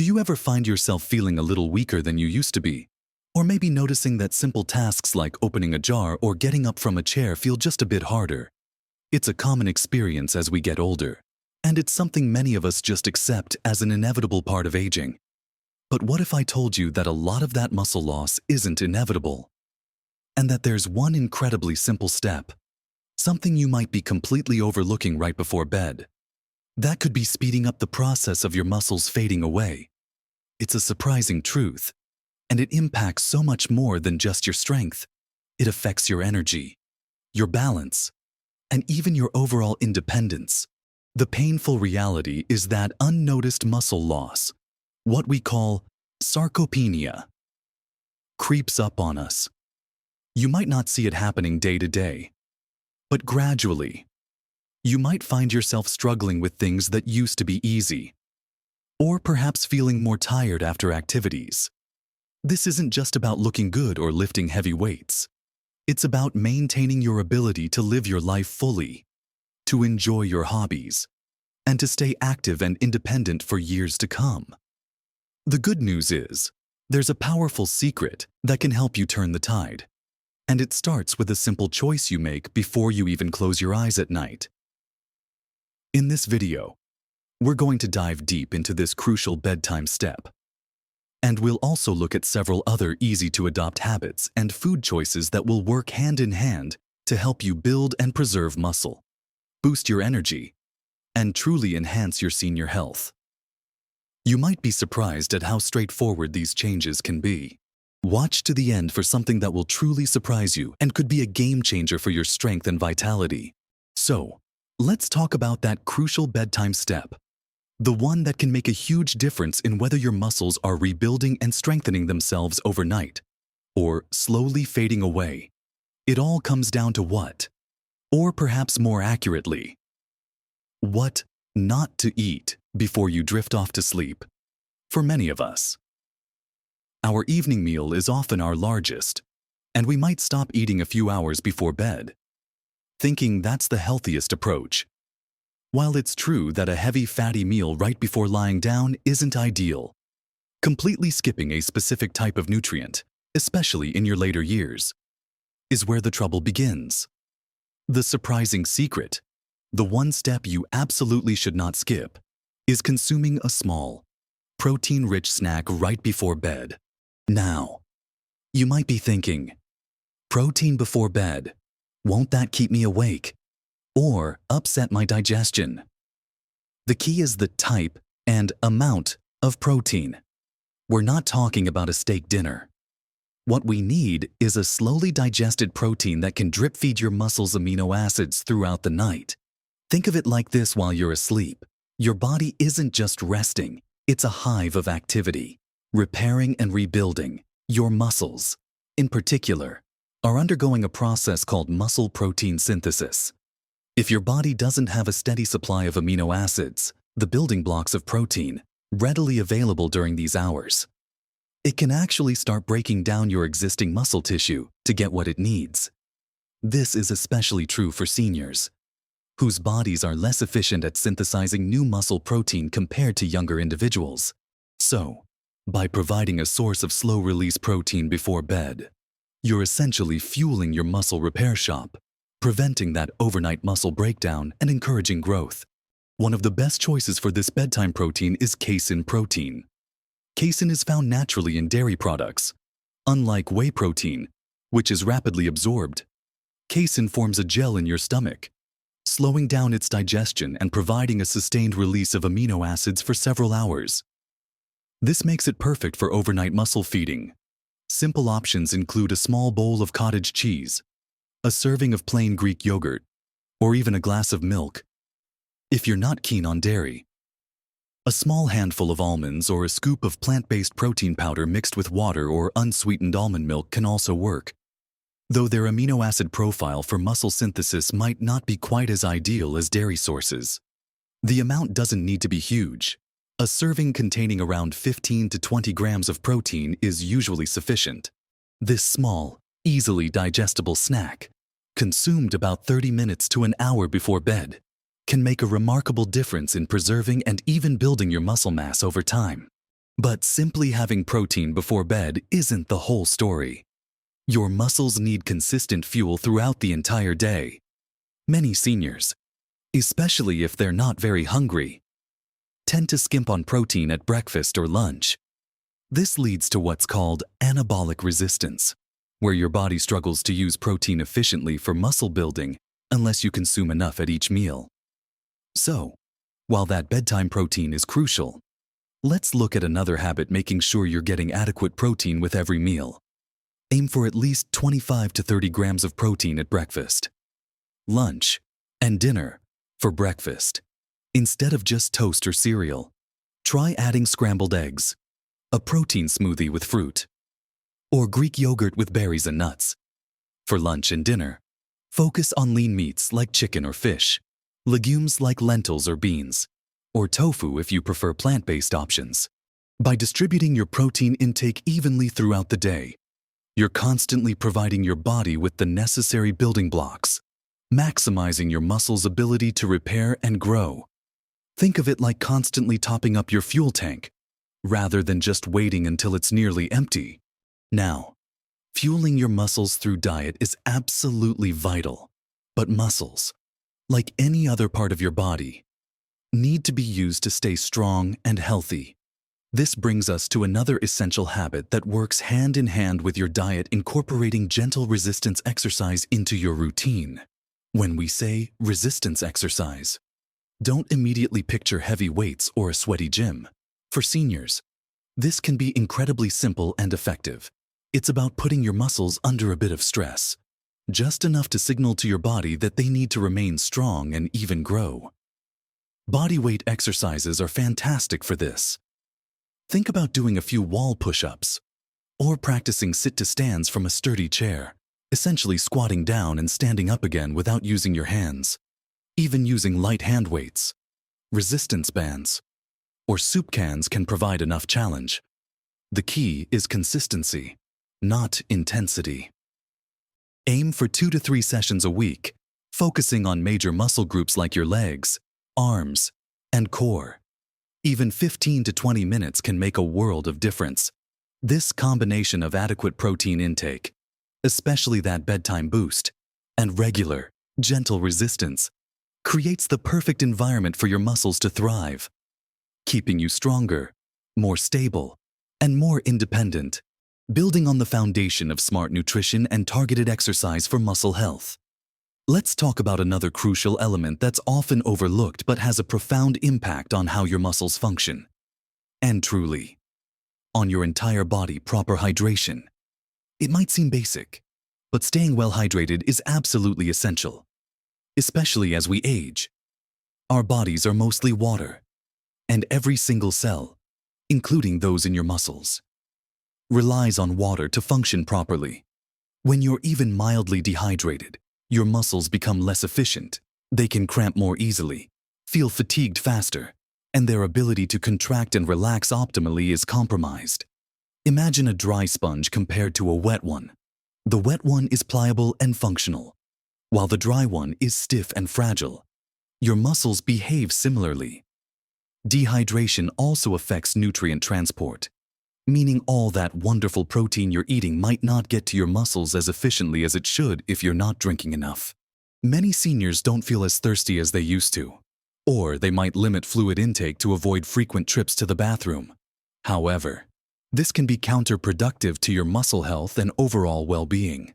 Do you ever find yourself feeling a little weaker than you used to be? Or maybe noticing that simple tasks like opening a jar or getting up from a chair feel just a bit harder? It's a common experience as we get older, and it's something many of us just accept as an inevitable part of aging. But what if I told you that a lot of that muscle loss isn't inevitable? And that there's one incredibly simple step, something you might be completely overlooking right before bed, that could be speeding up the process of your muscles fading away. It's a surprising truth, and it impacts so much more than just your strength. It affects your energy, your balance, and even your overall independence. The painful reality is that unnoticed muscle loss, what we call sarcopenia, creeps up on us. You might not see it happening day to day, but gradually, you might find yourself struggling with things that used to be easy, or perhaps feeling more tired after activities. This isn't just about looking good or lifting heavy weights. It's about maintaining your ability to live your life fully, to enjoy your hobbies, and to stay active and independent for years to come. The good news is, there's a powerful secret that can help you turn the tide. And it starts with a simple choice you make before you even close your eyes at night. In this video, we're going to dive deep into this crucial bedtime step. And we'll also look at several other easy-to-adopt habits and food choices that will work hand in hand to help you build and preserve muscle, boost your energy, and truly enhance your senior health. You might be surprised at how straightforward these changes can be. Watch to the end for something that will truly surprise you and could be a game changer for your strength and vitality. So, let's talk about that crucial bedtime step. The one that can make a huge difference in whether your muscles are rebuilding and strengthening themselves overnight, or slowly fading away. It all comes down to what? Or perhaps more accurately, what not to eat before you drift off to sleep. For many of us, our evening meal is often our largest, and we might stop eating a few hours before bed, thinking that's the healthiest approach. While it's true that a heavy fatty meal right before lying down isn't ideal, completely skipping a specific type of nutrient, especially in your later years, is where the trouble begins. The surprising secret, the one step you absolutely should not skip, is consuming a small, protein-rich snack right before bed. Now, you might be thinking, protein before bed, won't that keep me awake? Or upset my digestion? The key is the type and amount of protein. We're not talking about a steak dinner. What we need is a slowly digested protein that can drip feed your muscles amino acids throughout the night. Think of it like this: while you're asleep, your body isn't just resting, it's a hive of activity, repairing and rebuilding. Your muscles, in particular, are undergoing a process called muscle protein synthesis. If your body doesn't have a steady supply of amino acids, the building blocks of protein, readily available during these hours, it can actually start breaking down your existing muscle tissue to get what it needs. This is especially true for seniors, whose bodies are less efficient at synthesizing new muscle protein compared to younger individuals. So, by providing a source of slow-release protein before bed, you're essentially fueling your muscle repair shop, preventing that overnight muscle breakdown and encouraging growth. One of the best choices for this bedtime protein is casein protein. Casein is found naturally in dairy products. Unlike whey protein, which is rapidly absorbed, casein forms a gel in your stomach, slowing down its digestion and providing a sustained release of amino acids for several hours. This makes it perfect for overnight muscle feeding. Simple options include a small bowl of cottage cheese, a serving of plain Greek yogurt, or even a glass of milk. If you're not keen on dairy, a small handful of almonds or a scoop of plant-based protein powder mixed with water or unsweetened almond milk can also work. Though their amino acid profile for muscle synthesis might not be quite as ideal as dairy sources, the amount doesn't need to be huge. A serving containing around 15 to 20 grams of protein is usually sufficient. This small, easily digestible snack, consumed about 30 minutes to an hour before bed, can make a remarkable difference in preserving and even building your muscle mass over time. But simply having protein before bed isn't the whole story. Your muscles need consistent fuel throughout the entire day. Many seniors, especially if they're not very hungry, tend to skimp on protein at breakfast or lunch. This leads to what's called anabolic resistance, where your body struggles to use protein efficiently for muscle building unless you consume enough at each meal. So, while that bedtime protein is crucial, let's look at another habit making sure you're getting adequate protein with every meal. Aim for at least 25 to 30 grams of protein at breakfast, lunch, and dinner. For breakfast, instead of just toast or cereal, try adding scrambled eggs, a protein smoothie with fruit, or Greek yogurt with berries and nuts. For lunch and dinner, focus on lean meats like chicken or fish, legumes like lentils or beans, or tofu if you prefer plant-based options. By distributing your protein intake evenly throughout the day, you're constantly providing your body with the necessary building blocks, maximizing your muscles' ability to repair and grow. Think of it like constantly topping up your fuel tank, rather than just waiting until it's nearly empty. Now, fueling your muscles through diet is absolutely vital, but muscles, like any other part of your body, need to be used to stay strong and healthy. This brings us to another essential habit that works hand in hand with your diet, incorporating gentle resistance exercise into your routine. When we say resistance exercise, don't immediately picture heavy weights or a sweaty gym. For seniors, this can be incredibly simple and effective. It's about putting your muscles under a bit of stress, just enough to signal to your body that they need to remain strong and even grow. Body weight exercises are fantastic for this. Think about doing a few wall push-ups, or practicing sit-to-stands from a sturdy chair, essentially squatting down and standing up again without using your hands. Even using light hand weights, resistance bands, or soup cans can provide enough challenge. The key is consistency, not intensity. Aim for 2 to 3 sessions a week, focusing on major muscle groups like your legs, arms, and core. Even 15 to 20 minutes can make a world of difference. This combination of adequate protein intake, especially that bedtime boost, and regular, gentle resistance, creates the perfect environment for your muscles to thrive, keeping you stronger, more stable, and more independent, building on the foundation of smart nutrition and targeted exercise for muscle health. Let's talk about another crucial element that's often overlooked but has a profound impact on how your muscles function. And truly, on your entire body: proper hydration. It might seem basic, but staying well hydrated is absolutely essential. Especially as we age, our bodies are mostly water, and every single cell, including those in your muscles, relies on water to function properly. When you're even mildly dehydrated, your muscles become less efficient. They can cramp more easily, feel fatigued faster, and their ability to contract and relax optimally is compromised. Imagine a dry sponge compared to a wet one. The wet one is pliable and functional, while the dry one is stiff and fragile. Your muscles behave similarly. Dehydration also affects nutrient transport, meaning all that wonderful protein you're eating might not get to your muscles as efficiently as it should if you're not drinking enough. Many seniors don't feel as thirsty as they used to, or they might limit fluid intake to avoid frequent trips to the bathroom. However, this can be counterproductive to your muscle health and overall well-being.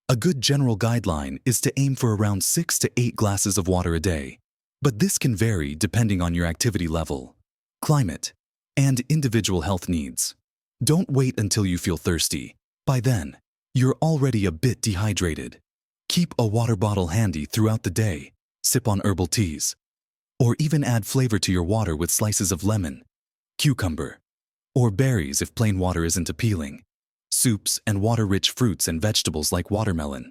A good general guideline is to aim for around 6 to 8 glasses of water a day, but this can vary depending on your activity level, climate, and individual health needs. Don't wait until you feel thirsty. By then, you're already a bit dehydrated. Keep a water bottle handy throughout the day, sip on herbal teas, or even add flavor to your water with slices of lemon, cucumber, or berries if plain water isn't appealing. Soups and water-rich fruits and vegetables like watermelon,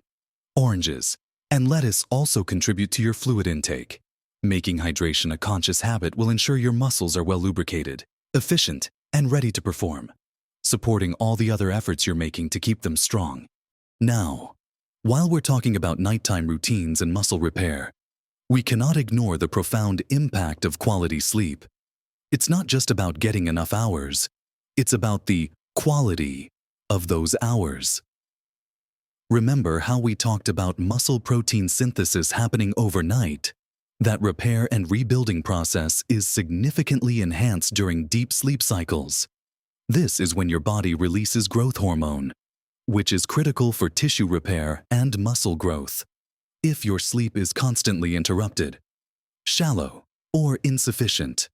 oranges, and lettuce also contribute to your fluid intake. Making hydration a conscious habit will ensure your muscles are well lubricated, efficient, and ready to perform, supporting all the other efforts you're making to keep them strong. Now, while we're talking about nighttime routines and muscle repair, we cannot ignore the profound impact of quality sleep. It's not just about getting enough hours, It's about the quality of those hours. Remember how we talked about muscle protein synthesis happening overnight? That repair and rebuilding process is significantly enhanced during deep sleep cycles. This is when your body releases growth hormone, which is critical for tissue repair and muscle growth. If your sleep is constantly interrupted, shallow, or insufficient,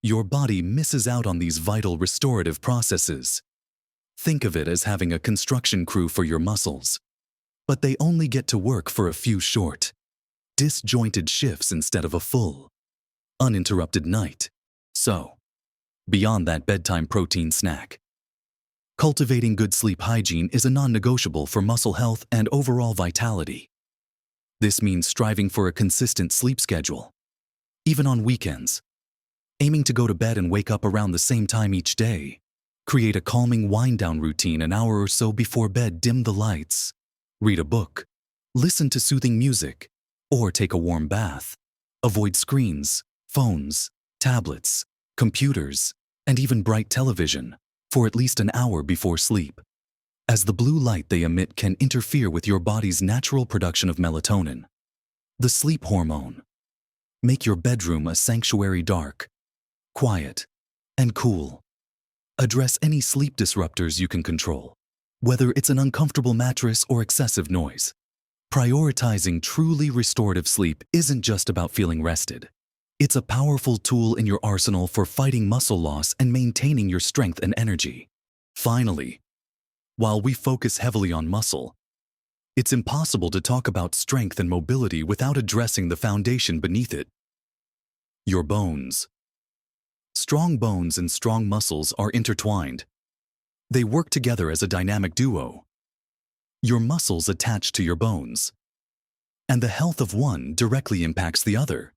your body misses out on these vital restorative processes. Think of it as having a construction crew for your muscles, but they only get to work for a few short, disjointed shifts instead of a full, uninterrupted night. So, beyond that bedtime protein snack, cultivating good sleep hygiene is a non-negotiable for muscle health and overall vitality. This means striving for a consistent sleep schedule, even on weekends, aiming to go to bed and wake up around the same time each day. Create a calming wind-down routine an hour or so before bed. Dim the lights, read a book, listen to soothing music, or take a warm bath. Avoid screens, phones, tablets, computers, and even bright television for at least an hour before sleep, as the blue light they emit can interfere with your body's natural production of melatonin, the sleep hormone. Make your bedroom a sanctuary, dark, quiet, and cool. Address any sleep disruptors you can control, whether it's an uncomfortable mattress or excessive noise. Prioritizing truly restorative sleep isn't just about feeling rested. It's a powerful tool in your arsenal for fighting muscle loss and maintaining your strength and energy. Finally, while we focus heavily on muscle, it's impossible to talk about strength and mobility without addressing the foundation beneath it: your bones. Strong bones and strong muscles are intertwined. They work together as a dynamic duo. Your muscles attach to your bones, and the health of one directly impacts the other.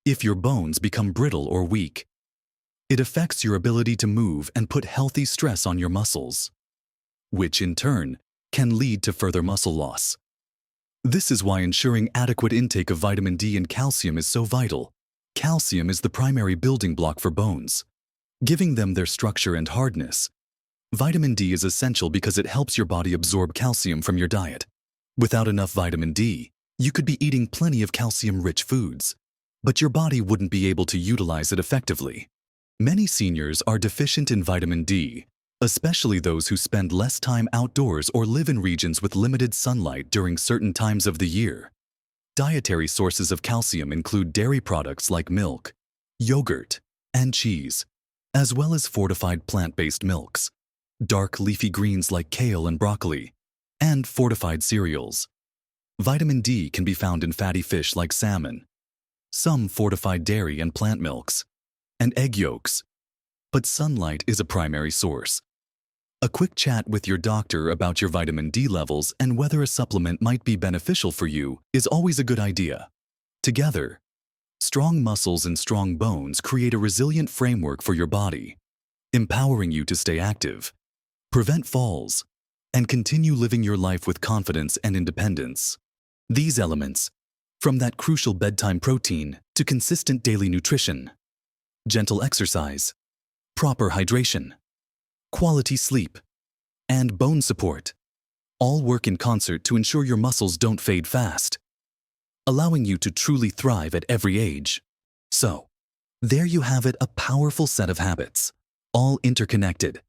If your bones become brittle or weak, it affects your ability to move and put healthy stress on your muscles, which in turn can lead to further muscle loss. This is why ensuring adequate intake of vitamin D and calcium is so vital. Calcium is the primary building block for bones, giving them their structure and hardness. Vitamin D is essential because it helps your body absorb calcium from your diet. Without enough vitamin D, you could be eating plenty of calcium-rich foods, but your body wouldn't be able to utilize it effectively. Many seniors are deficient in vitamin D, especially those who spend less time outdoors or live in regions with limited sunlight during certain times of the year. Dietary sources of calcium include dairy products like milk, yogurt, and cheese, as well as fortified plant-based milks, dark leafy greens like kale and broccoli, and fortified cereals. Vitamin D can be found in fatty fish like salmon, some fortified dairy and plant milks, and egg yolks. But sunlight is a primary source. A quick chat with your doctor about your vitamin D levels and whether a supplement might be beneficial for you is always a good idea. Together, strong muscles and strong bones create a resilient framework for your body, empowering you to stay active, prevent falls, and continue living your life with confidence and independence. These elements, from that crucial bedtime protein to consistent daily nutrition, gentle exercise, proper hydration, quality sleep, and bone support, all work in concert to ensure your muscles don't fade fast, allowing you to truly thrive at every age. So, there you have it, a powerful set of habits, all interconnected,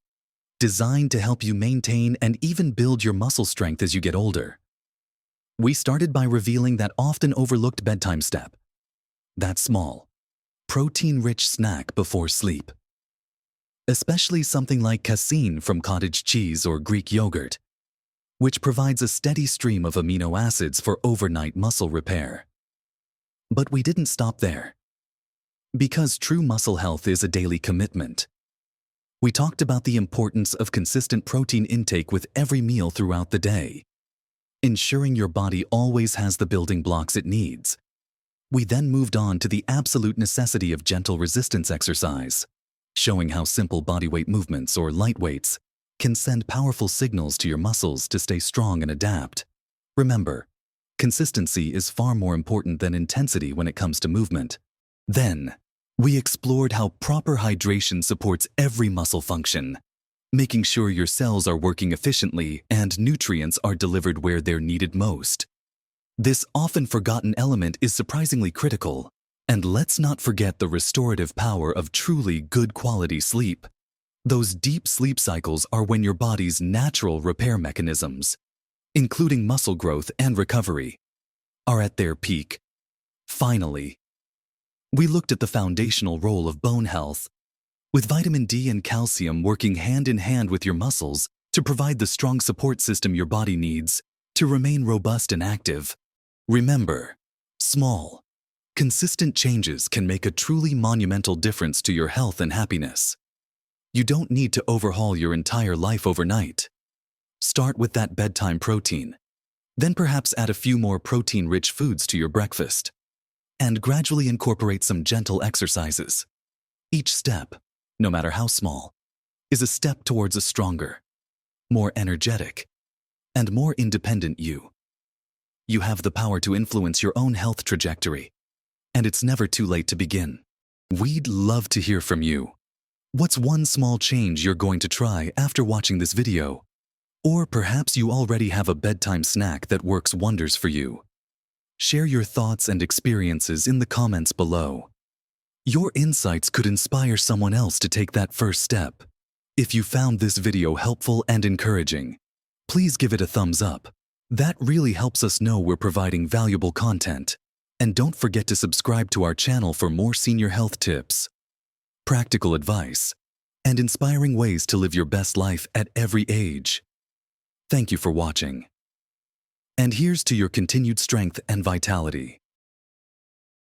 designed to help you maintain and even build your muscle strength as you get older. We started by revealing that often overlooked bedtime step, that small, protein-rich snack before sleep. Especially something like casein from cottage cheese or Greek yogurt, which provides a steady stream of amino acids for overnight muscle repair. But we didn't stop there. Because true muscle health is a daily commitment, we talked about the importance of consistent protein intake with every meal throughout the day, ensuring your body always has the building blocks it needs. We then moved on to the absolute necessity of gentle resistance exercise, showing how simple bodyweight movements or light weights can send powerful signals to your muscles to stay strong and adapt. Remember, consistency is far more important than intensity when it comes to movement. Then, We explored how proper hydration supports every muscle function, making sure your cells are working efficiently and nutrients are delivered where they're needed most. This often forgotten element is surprisingly critical, and let's not forget the restorative power of truly good quality sleep. Those deep sleep cycles are when your body's natural repair mechanisms, including muscle growth and recovery, are at their peak. Finally, we looked at the foundational role of bone health, with vitamin D and calcium working hand in hand with your muscles to provide the strong support system your body needs to remain robust and active. Remember, small, consistent changes can make a truly monumental difference to your health and happiness. You don't need to overhaul your entire life overnight. Start with that bedtime protein, then perhaps add a few more protein-rich foods to your breakfast, and gradually incorporate some gentle exercises. Each step, no matter how small, is a step towards a stronger, more energetic, and more independent you. You have the power to influence your own health trajectory, and it's never too late to begin. We'd love to hear from you. What's one small change you're going to try after watching this video? Or perhaps you already have a bedtime snack that works wonders for you. Share your thoughts and experiences in the comments below. Your insights could inspire someone else to take that first step. If you found this video helpful and encouraging, please give it a thumbs up. That really helps us know we're providing valuable content. And don't forget to subscribe to our channel for more senior health tips, practical advice, and inspiring ways to live your best life at every age. Thank you for watching. And here's to your continued strength and vitality.